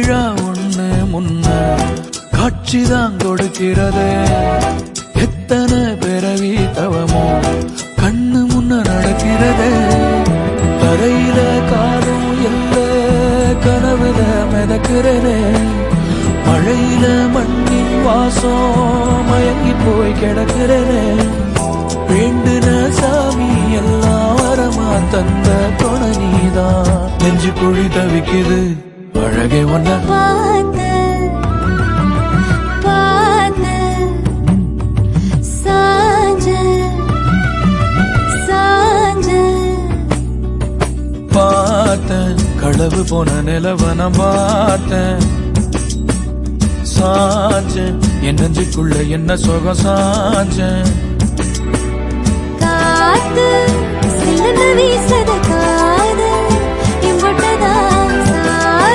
விழா ஒண்ணு முன்ன காட்சிதான் கொடுக்கிறது. எத்தனை பிறவி தவமோ கண்ணு முன்ன நடக்கிறது. தரையில காலும் எல்ல கனவுல மிதக்கிறனே. மழையில மண்ணின் வாசம் மயங்கி போய் கிடக்கிறனே. வேண்டுன சாமி எல்லாம் வரமா தந்த துணை நீதான். நெஞ்சு குழி தவிக்குது அழகே ஒன்ன பார்த்தேன். களவு போன நிலவன பார்த்தேன். சாஞ்சேன் என் நெஞ்சுக்குள்ள என்ன சுகம் சாஞ்சேன். காத்து சில்லுன்னு வீச